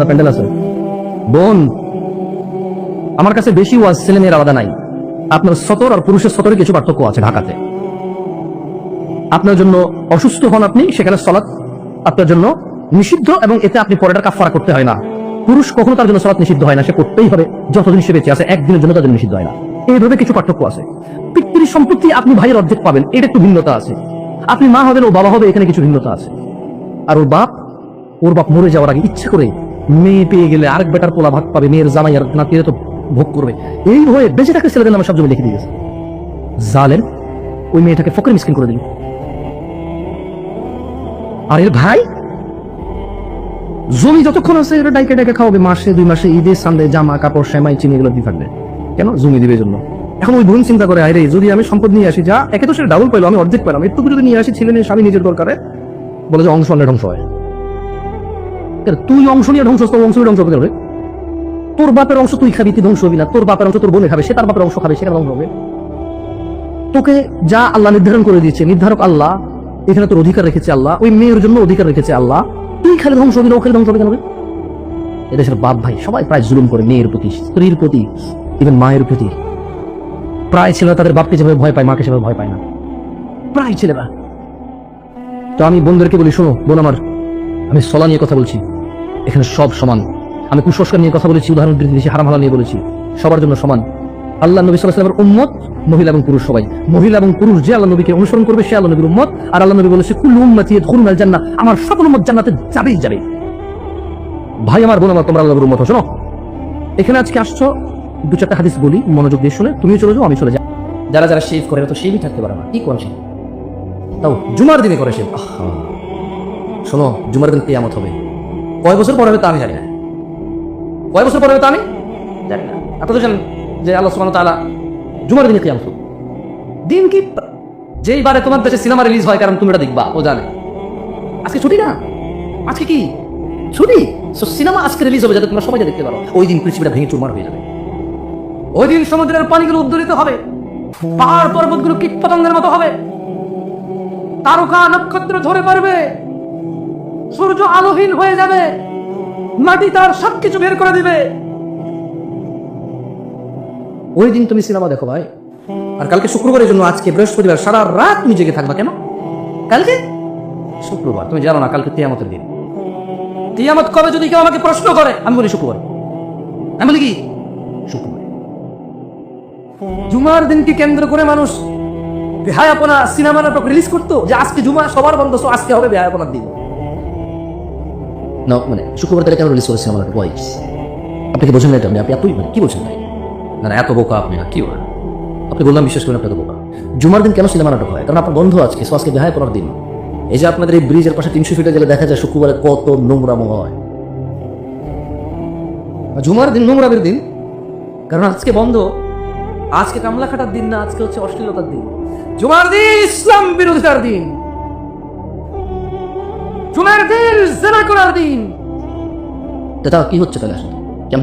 প্যান্ডেল আছে বোন, আমার কাছে বেশি ওয়াজ ছেলে মেয়ের আলাদা নাই। আপনার সতর আর পুরুষের সতরে কিছু পার্থক্য আছে। ঢাকাতে আপনার জন্য অসুস্থ হন আপনি, সেখানে সলাৎ আপনার জন্য নিষিদ্ধ এবং এতে আপনি পরেটার কাফারা করতে হয় না। পুরুষ কখনো তার জন্য সলাৎ নিষিদ্ধ হয় না, সে করতেই হবে যতদিন সে বেঁচে আছে, একদিনের জন্য তার জন্য নিষিদ্ধ হয় না। এইভাবে কিছু পার্থক্য আছে। পিতৃ সম্পত্তি আপনি ভাইয়ের অর্ধেক পাবেন, এটা একটু ভিন্নতা আছে। আপনি মা হবেন, ও বাবা হবে, এখানে কিছু ভিন্নতা আছে। আর ওর বাপ মরে যাওয়ার আগে ইচ্ছে করে মেয়ে পেয়ে গেলে আরেক বেটার পোলা ভাগ পাবে, মেয়ের জামাই আর নাতিরে তো ভোগ করবে, এই ভয়ে বেঁচে থাকতে ছেলেদের নামে সব জমি লিখে দিয়ে গেছে। জালেম ওই মেয়েটাকে ফকির মিসকিন করে দিল। আর এর ভাই জমি যতক্ষণ আছে এটা ডাইকে ডাইকে খাওয়াবে, মাসে 2 মাসে ঈদে সামনে জামা কাপড় সেমাই চিনি এগুলো দিয়ে থাকবে। কেন? জমি দিবে জন্য। এখন ওই বোন চিন্তা করে, আরে যদি আমি সম্পদ নিয়ে আসি, যা একে তো সেটা ডাবল পাইলো, আমি অর্ধেক পেলাম, একটুকু যদি নিয়ে আসি ছেলে নিয়ে স্বামী নিজের দরকারে, বলে যে অংশ আনলে ধ্বংস হয়। তুই অংশ নিয়ে ধ্বংস, তোর অংশ ধ্বংস হবে। তোর বাপের অংশ তুই খাবি, তুই ধ্বংস হবি না। তোর বাপের অংশ তোর বোনে খাবে, সে তার বাপের অংশ খাবে, সেখানে ধ্বংস হবে। তোকে যা আল্লাহ নির্ধারণ করে দিয়েছে, নির্ধারক আল্লাহ, এখানে তোর অধিকার রেখেছে আল্লাহ, ওই মেয়ের জন্য অধিকার রেখেছে আল্লাহ। তুই খালি ধ্বংস হবি না, ও খালি ধ্বংস হবে কেন? এদেশের বাপ ভাই সবাই প্রায় জুলুম করে মেয়ের প্রতি, স্ত্রীর প্রতি, ইভেন মায়ের প্রতি। প্রায় ছেলেরা তাদের বাপকে যেভাবে ভয় পায়, মাকে সেভাবে ভয় পায় না, প্রায় ছেলেরা। তো আমি বোনদেরকে বলি, শোনো বোন আমার, আমি সলা নিয়ে কথা বলছি, এখানে সব সমান। আমি কুসংস্কার নিয়ে কথা বলেছি, উদাহরণ দিয়েছি, হারাম হালাল নিয়ে বলেছি, সবার জন্য সমান। আল্লাহ নবী সাল্লাল্লাহু আলাইহি ওয়াসাল্লামের উম্মত মহিলা এবং পুরুষ সবাই। মহিলা এবং পুরুষ যে আল্লাহ নবীকে অনুসরণ করবে সে আল্লাহ নবীর উম্মত। আর আল্লাহ নবী বলেছে, কুল্লু উম্মতি ইয়াদখুলুনাল জান্নাহ, আমার সকল উম্মত জান্নাতে যাবেই যাবে। ভাই আমার, বোন আমার, তোমরা আল্লাহর উম্মত। শোনো, এখানে আজকে আসছো, 2-4টা হাদিস বলি, মনোযোগ দিয়ে শুনে, তুমিও চলে যাও, আমি চলে যাই। যারা যারা শেভ করে তো শেভই থাকতে পারে না, কি কোন শেভ? তাও জুমার দিনে করে শেভ। শোনো, জুমার দিন কিয়ামত হবে। কয় বছর পরে হবে তা আমি জানি না, কয় বছর পরে হবে তা আমি জানি না। আপনারা তো জানেন যে আল্লাহ সুবহানাহু ওয়া তাআলা জুমার দিনে কিয়ামত হবে। দিন কি? যেই বারে তোমার দেশে সিনেমা রিলিজ হয়, কারণ তুমি এটা দেখবা, ও জানে। আজকে ছুটি না, আজকে কি ছুটি? সিনেমা আজকে রিলিজ হবে যাতে তোমরা সবাই দেখতে পারো। ওই দিন পৃথিবীটা ভেঙে চুরমার হয়ে যাবে। ওই দিন সমুদ্রের পানিগুলো উদ্দোলিত হবে, পাহাড় পর্বতগুলো কীটপতঙ্গের মতো হবে, তারকা নক্ষত্র ঝরে পড়বে, সূর্য আলোহীন হয়ে যাবে, মাটি তার সবকিছু বের করে দিবে। ওই দিন তুমি সিনেমা দেখো ভাই। আর কালকে শুক্রবারের জন্য, আজকে বৃহস্পতিবার, সারা রাত তুমি জেগে থাকবা কেন? কালকে শুক্রবার, তুমি জানো না কালকে কিয়ামতের দিন। কিয়ামত কবে যদি কেউ আমাকে প্রশ্ন করে, আমি বলি শুক্রবার। আমি বলি কি? শুক্রবার। জুমার দিনকে কেন্দ্র করে মানুষ বেহায়াপনা সিনেমা নাটক রিলিজ করতো, যে আজকে জুমা, সবার বন্ধ, আজকে হবে বেহায়াপনার দিন। মানে শুক্রবার তাহলে কেন রিলিজ করেছে আমার ভয়েস? আপনি কি বোঝেন না এটা? আপনি এতই কি বলছেন ভাই? না এত বোকা আপনি না, কি বলেন আপনি? বললাম বিশ্বাস করেন, আপনি এত বোকা। জুমার দিন কেন সিনেমা নাটক হয়? কারণ আপনার বন্ধ আজকে, আজকে বেহায়াপনার দিন। এই যে আপনাদের এই ব্রিজের পাশে 300 ফিটে গেলে দেখা যায় শুক্রবারে কত নোংরামো হয়। জুমার দিন নোংরামের দিন, কারণ আজকে বন্ধ, আজকে কামলা খাটার দিন না, আজকে হচ্ছে অশ্লীলতার দিন। জুমার দিন ইসলাম বিরোধিতার দিন, জুমার দিন জিনা করার দিন। এটা কি হচ্ছে তাহলে? আসলে আমি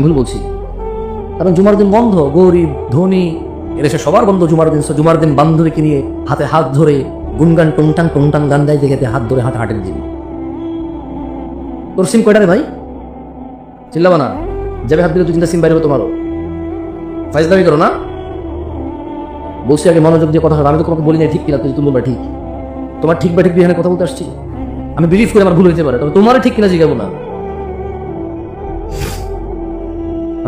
ভুল বলছি। কারণ জুমার দিন বন্ধ, গরিব ধনী এদেশে সবার বন্ধ জুমার দিন। জুমার দিন বান্ধবীকে নিয়ে হাতে হাত ধরে গুনগান টুংটাং গান গাইতে গেতে হাত ধরে হাঁটের দিন। তোর সিম কয়টা রে ভাই? চিল্লাবা না, যাবে হাত দিলে 2-3টা সিম বাইরে হবে তোমারও। ফাইজলামি করো না, বলছি আগে মনোযোগ দিয়ে কথা হবে। আমি তো তোমাকে বলি না ঠিক কিনা, তুমি বলবা ঠিক। তোমার ঠিক বা ঠিক এখানে কথা বলতে আসছি, আমি বিলিভ করি আমার ভুল হইতে পারে, তবে তোমার ঠিক কিনা জিজ্ঞাবো না।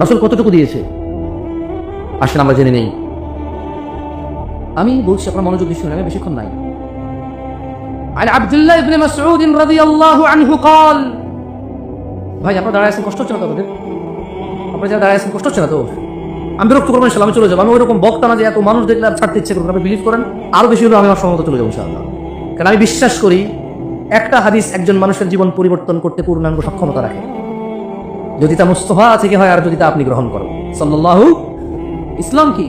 রাসূল কতটুকু দিয়েছে আসেন আমরা জেনে নেই। আমি বলছি, আপনার মনোযোগ দিয়ে শুনুন, আমি বেশিক্ষণ নাই। আন আব্দুল্লাহ ইবনে মাসউদ রাদিয়াল্লাহু আনহু قال, ভাই আপনারা দাঁড়ায় আছেন, কষ্ট হচ্ছে না তো আপনাদের? আপনারা যারা দাঁড়ায় আছেন কষ্ট হচ্ছে না তো? আমি বিরক্ত করবো ইনশাআল্লাহ, আমি চলে যাবো। আমি ওইরকম বক্তা না যে এত মানুষ দেখলে আর ছাড়তে ইচ্ছে করবো। আপনি বিলিভ করেন, আরো বেশি হলেও আমি আমার সময় মতো চলে যাবো ইনশাআল্লাহ। কারণ আমি বিশ্বাস করি একটা হাদিস একজন মানুষের জীবন পরিবর্তন করতে পূর্ণাঙ্গ সক্ষমতা রাখে, যদি তা মুস্তাফা থেকে হয় আর যদি তা আপনি গ্রহণ করেন। সাল্লাল্লাহু, ইসলাম কি,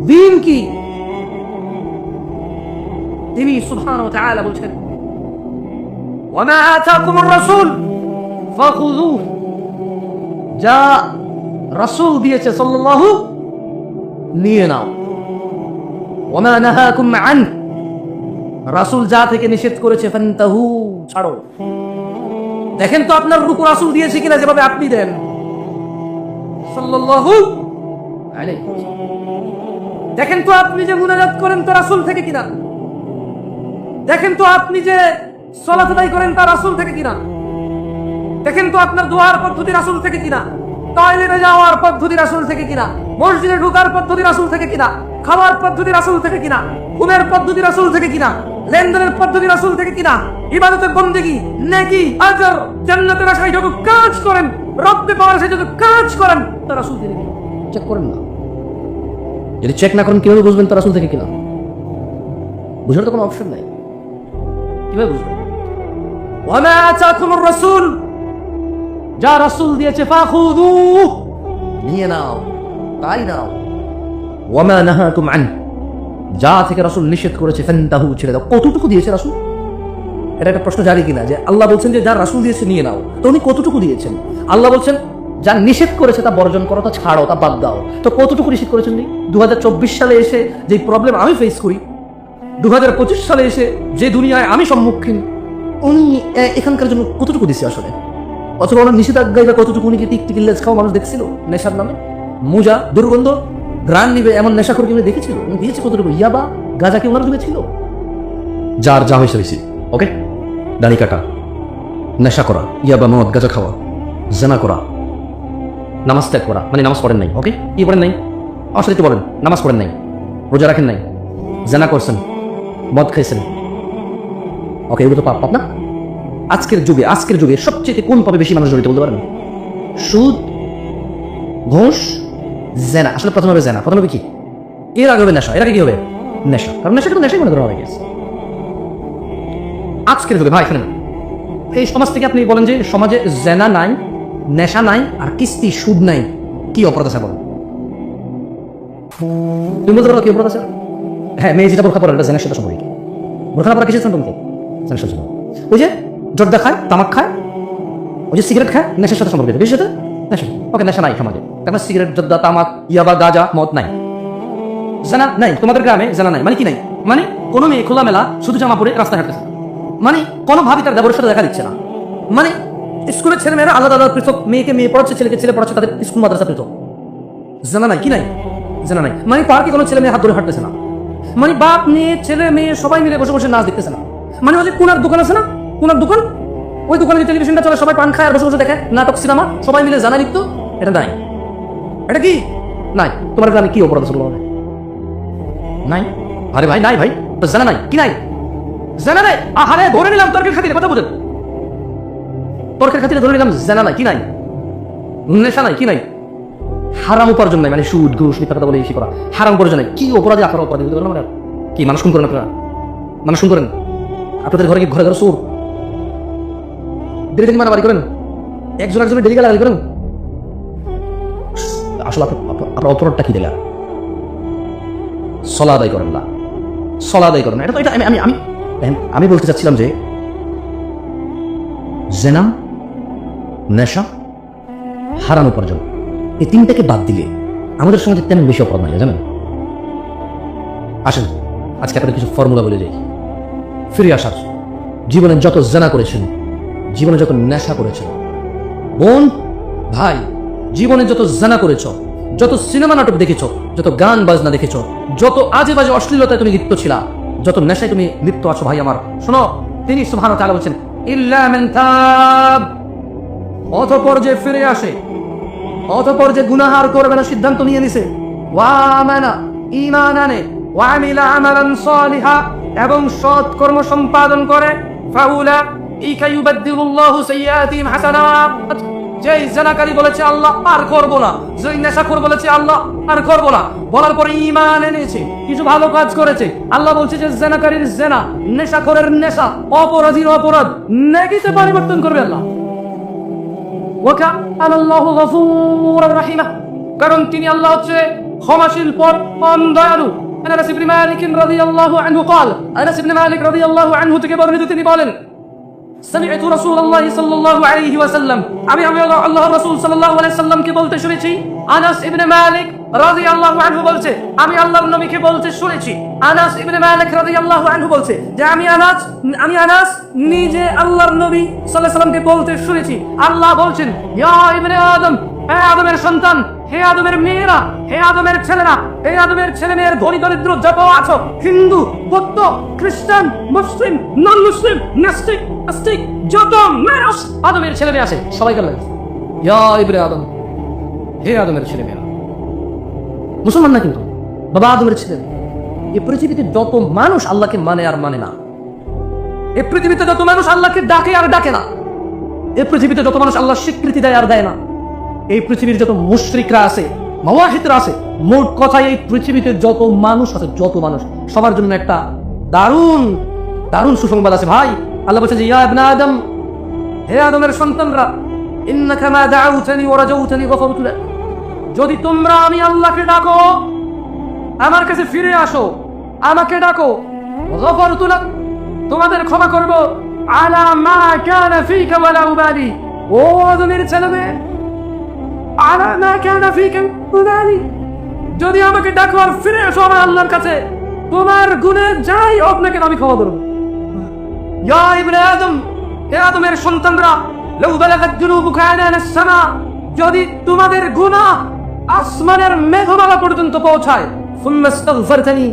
দ্বীন কি? তিনি সুবহানাহু ওয়া তাআলা বলছেন, ওয়া মা আতাকুমুর রাসূল ফাখুযুহু, যা রাসূল দিয়েছে সাল্লাল্লাহু, নিয়ে নাও। ওয়া মা নাহাকুম আন, রাসূল যা থেকে নিষেধ করেছে ফান্তাহু, ছাড়ো। দেখেন তো আপনার রুকু রাসূল দিয়েছে কিনা যেভাবে আপনি দেন সাল্লাল্লাহু আলাইহি ওয়াসাল্লাম। দেখেন তো আপনি যে মুনাজাত করেন তা রাসূল থেকে কিনা। দেখেন তো আপনি যে সালাত আদায় করেন তা রাসূল থেকে কিনা। দেখেন তো আপনার দোয়ার পদ্ধতি রাসূল থেকে কিনা, টয়লেটে যাওয়ার পদ্ধতি রাসূল থেকে কিনা, মসজিদে ঢোকার পদ্ধতি রাসূল থেকে কিনা, খাওয়ার পদ্ধতি রাসূল থেকে কিনা, ঘুমের পদ্ধতি রাসূল থেকে কিনা, লেনদেনের পদ্ধতি রাসূল থেকে কিনা, ইবাদতের বন্দেগী, নেকি, আজর, জান্নাতের আশায় যত কাজ করেন, রব্বে পাওয়ার আশায় যত কাজ করেন তা রাসূল থেকে কিনা। চেক করেন না। যদি চেক না করেন কিভাবে বুঝবেন তা রাসূল থেকে কিনা? বুঝার তো কোনো অপশন নাই। কিভাবে বুঝবেন? ওয়ামা আতাকুমুর রাসূল, যা রাসূল দিয়েছে ফাখুযু, নিয়ে নাও, তাই নাও। ওয়ামা নাহাকুম আন, যা থেকে রাসূল নিষেধ করেছে ফান্তাহু, ছেড়ে দাও। কতটুকু দিয়েছে রাসূল? এটা একটা প্রশ্ন জারি কিনা যে আল্লাহ বলছেন যে যা রাসূল দিয়েছে নিয়ে নাও, তো উনি কতটুকু দিয়েছেন? আল্লাহ বলছেন যা নিষেধ করেছে তা বর্জন করো, তা ছাড়ো, তা বাদ দাও। তো কতটুকু নিষেধ করেছেন? 2024 সালে এসে যে প্রবলেম আমি ফেস করি, 2025 সালে এসে যে দুনিয়ায় আমি সম্মুখীন, উনি এখানকার জন্য কতটুকু দিছে আসলে? অথবা ওনার নিষেধাজ্ঞায় কতটুকু উনি কি টিকটিকি লেজ খাওয়া মানুষ দেখছিল নেশার নামে? মুজা, দুর্গন্ধ, গ্রান নিবে এমন নেশা করে কি উনি দেখেছিল? উনি দিয়েছে কতটুকু? ইয়াবা, গাঁজা কি ওনার ছিল? যার যা হয়েছে হয়েছে, ওকে? দাড়ি কাটা, নেশা করা, ইয়াবা, মদ, গাঁজা খাওয়া, জানা করা, নামাজ ত্যাগ করা, মানে নামাজ পড়েন নাই, ওকে? কি পড়েন নাই? অসলিত বলেন, নামাজ পড়েন নাই, রোজা রাখেন নাই, জানা করছেন, মদ খাইছেন, ওকে? এগুলো তো পাপ না? আজকের যুগে সবচেয়ে কোন পাপে বেশি মানুষ জড়িত বলতে পারেন? সুদ, ঘুষ, জেনা। আসলে প্রথম হবে জেনা, প্রথম হবে কি? এর আগে হবে নেশা, এর আগে কি হবে? নেশা। কারণ নেশাটা তো নেশাই মনে করা হয়ে গেছে আজকের যুগে। ভাই শুনেন, এই সমাজ থেকে আপনি বলেন যে সমাজে জেনা নাই, নেশা নাই, আর কিস্তি, সুদ নাই, কি অপরাধ আছে বলেন? তুমি বলতে পারো কি অপরাধ আছে? হ্যাঁ, মেয়ে যেটা বোরখা পরে এটা জেনার সাথে সম্পর্কিত। বোরখা না পরা কিসের সম্পর্কিত? জেনার সাথে। ওই যে জর্দা খায়, তামাক খায়, ওই যে সিগারেট খায়, নেশার সাথে সম্পর্কিত। কিসের সাথে? নেশা। ওকে, নেশা নাই সমাজে, কারণ সিগারেট, জর্দা, তামাক, ইয়াবা, গাঁজা, মদ নাই। জানা নাই তোমাদের গ্রামে, জানা নাই মানে কি নাই? মানে কোনো মেয়ে খোলামেলা শুধু জামা পরে রাস্তায় হাঁটতেছে, মানে কোনোভাবেই তার দেবরের সাথে দেখা দিচ্ছে না, মানে স্কুলের ছেলে মেয়েরা আলাদা আলাদা পৃথক, মেয়েকে মেয়ে পড়াচ্ছে, ছেলেকে ছেলে পড়াচ্ছে, তাদের স্কুল মাদ্রাসা পৃথক। জানা নাই কি নাই? জানা নাই মানে পার্কে কোনো ছেলে মেয়ে হাত ধরে হাঁটতেছে না, মানে বাপ মেয়ে ছেলে মেয়ে সবাই মিলে বসে বসে নাচ দেখতেছে না, মানে ওই যে কোনার দোকান আছে না, কোনার দোকান, ওই দোকানে যে টেলিভিশনটা চলে, সবাই পান খায় আর বসে বসে দেখে নাটক, সিনেমা, সবাই মিলে জানা লিখতো, এটা নাই। এটা কি নাই? তোমার গ্রামে কি অপরাধ আছে বলো? নাই। আরে ভাই নাই, ভাই তো জানা নাই কি নাই? জানা নাই। আহারে ধরে নিলাম তর্কের খাতিরে, কথা বুঝেন, তর্কের খাতিরে ধরে নিলাম জানা নাই কি নাই? নেশা নাই কি নাই? হারাম উপার্জন নাই, মানে সুদ, ঘুষ, মিথ্যা কথা বলে এই করা, হারাম উপার্জন নাই। কি অপরাধী আকার অপরাধী বলতে পারলাম? কি মানুষ খুন করেন আপনারা? মানুষ খুন করেন? আপনাদের ঘরে কি ঘরে ঘরে চোর? ডেলি মারামারি করেন? একজনের ডেলি গালাগালি করেন? আসলে আপনার অপরাধটা কি দিলা? সলা আদায় করেন না, সলা আদায় করেন না। এটা তো এটা আমি আমি আমি বলতে চাচ্ছিলাম যে জেনা, নেশা, হারাম উপার্জন, এই তিনটাকে বাদ দিলে আমাদের সমাজে তেমন বেশি অপরাধ নাই, জানেন? আসেন আজকে আপনাদের কিছু ফর্মুলা বলে যাই ফিরে আসার। জীবনে যত জেনা করেছেন, জীবনে যত নেশা করেছেন, বোন ভাই, জীবনে যত জেনা করেছ, যত সিনেমা নাটক দেখেছ, যত গান বাজনা দেখেছ, যত আজে বাজে অশ্লীলতায় তুমি লিপ্ত ছিলা, যত নেশায় তুমি লিপ্ত আছো, ভাই আমার শোনো, তিনি সুবহানাহু ওয়া তাআলা বলছেন ইল্লা মান তাব, অতঃপর যে ফিরে আসে, অতঃপর যে গুনাহ আর করবে না সিদ্ধান্ত নিয়ে নিছে, ওয়া আমানা, ঈমান আনে, ওয়া আমিলা আমালান সালিহা, এবং সৎ কর্ম সম্পাদন করে, ফাউলা ইকা ইউবাদদিলুল্লাহু সাইয়্যাতিহিম হাসানাত, যেই জেনাকারী বলেছে আল্লাহ আর করবো না, যেই নেশাখোর বলেছে আল্লাহ আর করবো না, বলার পরে ঈমান এনেছে, কিছু ভালো কাজ করেছে, আল্লাহ বলছে যে জেনাকারীর জেনা, নেশাখোরের নেশা, অপরাধীর অপরাধ নেকিতে পরিবর্তন করবে আল্লাহ। ওয়া কানা আল্লাহু গফুরুর রাহিমা, কারণ তিনি আল্লাহ হচ্ছে ক্ষমাশীল, পরম দয়ালু। আনাস ইবনে মালিক রাদিয়াল্লাহু আনহু قال, আনাস ইবনে মালিক রাদিয়াল্লাহু আনহু থেকে বর্ণিত, তিনি বলেন سمعت رسول الله صلى الله عليه وسلم, আমি আল্লাহর রাসূল সাল্লাল্লাহু আলাইহি ওয়াসাল্লামকে বলতে শুনেছি। আনাস ইবনে মালিক রাদিয়াল্লাহু আনহু বলছে, আমি আল্লাহর নবীকে বলতে শুনেছি, আনাস ইবনে মালিক রাদিয়াল্লাহু আনহু বলছে যে আমি আনাস নিজে আল্লাহর নবী সাল্লাল্লাহু আলাইহি ওয়াসাল্লামকে বলতে শুনেছি, আল্লাহ বলছেন, ইয়া ইবনে আদম, হে আদমের সন্তান, হে আদমের মেয়েরা, হে আদমের ছেলেরা, হে আদমের ছেলে মেয়ের ধনী দরিদ্র যত আছো, হিন্দু, বৌদ্ধ, খ্রিস্টান, মুসলিম, নন মুসলিম, নাস্তিক, আস্তিক, যত মানুষ আদমের ছেলে মেয়ে আছে সবাইকে আল্লাহ ইয়া ইবনে আদম, হে আদমের ছেলে মেয়েরা। মুসলমান না কিন্তু, বাবা আদমের ছেলে। এই পৃথিবীতে যত মানুষ আল্লাহকে মানে আর মানে না, এই পৃথিবীতে যত মানুষ আল্লাহকে ডাকে আর ডাকে না, এই পৃথিবীতে যত মানুষ আল্লাহ স্বীকৃতি দেয় আর দেয় না, এই পৃথিবীর যত মুশরিকরা আছে, মুওয়াহিদরা আছে, মোট কথায় এই পৃথিবীতে যত মানুষ আছে, যত মানুষ সবার জন্য একটা দারুণ দারুণ সুসংবাদ আছে ভাই। আল্লাহ বলছেন যে ইয়া ইবনে আদম, হে আদমের সন্তানরা, ইন্নাকা মা দাউতানি ওয়া রাজাউতানি গফারতু লাক, যদি তোমরা আমি আল্লাহকে ডাকো, আমার কাছে ফিরে আসো, আমাকে ডাকো, গফারতু লাক, তোমাদের ক্ষমা করব, আলা মা কানা ফীকা ওয়ালা উবালি, ও আদমের ছেলে, আলা মা কানা ফীকা উবালি, যদি আমাকে ডাকো আর ফিরে আসো আমার আল্লাহর কাছে, তোমার গুনাহ যাই হোক না কেন আমি ক্ষমা করব। ইয়া ইবনে আদম, হে আদমের সন্তানরা, লাউ বালাগাত যুনুবুকা আনানাস সামা, যদি তোমাদের গুনাহ আসমানের মেঘমালা পর্যন্ত পৌঁছায়, সুম্মা ইস্তাগফারতানি,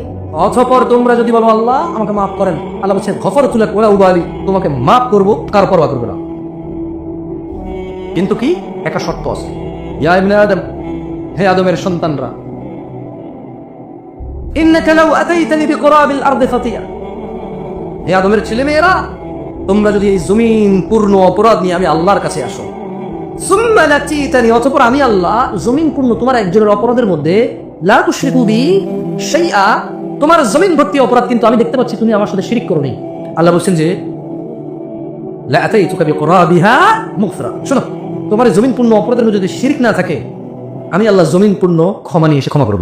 অতঃপর তোমরা যদি বলো আল্লাহ আমাকে মাফ করেন, আল্লাহ বলছেন গফারতু লাক ওয়া উবালি, তোমাকে মাফ করব, কার পরোয়া করব না। কিন্তু কি একটা শর্ত আছে, ইয়া ইবনে আদম, হে আদমের সন্তানরা, ইন্নাকা লাউ আতাইতানি বিকুরাবিল আরদি ফাতিয়া, হে আদমের ছেলে মেয়েরা, তোমরা যদি এই জমিন পূর্ণ অপরাধ নিয়ে আমি আল্লাহর কাছে আসো, সুম্মা লাতিতানি, অতঃপর আমি আল্লাহ জমিন পূর্ণ তোমার একজনের অপরাধের মধ্যে, লা তুশরিকু বি শাইআ, তোমার জমিন ভর্তি অপরাধ কিন্তু আমি দেখতে পাচ্ছি তুমি আমার সাথে শিরক করো নি, আল্লাহ বলছেন যে লা আতাইতুকা বিকুরাবিহা মাগফিরা, শোনো, তোমার জমিন পূর্ণ অপরাধের মধ্যে যদি শিরক না থাকে, আমি আল্লাহ জমিন পূর্ণ ক্ষমা নিয়ে এসে ক্ষমা করব।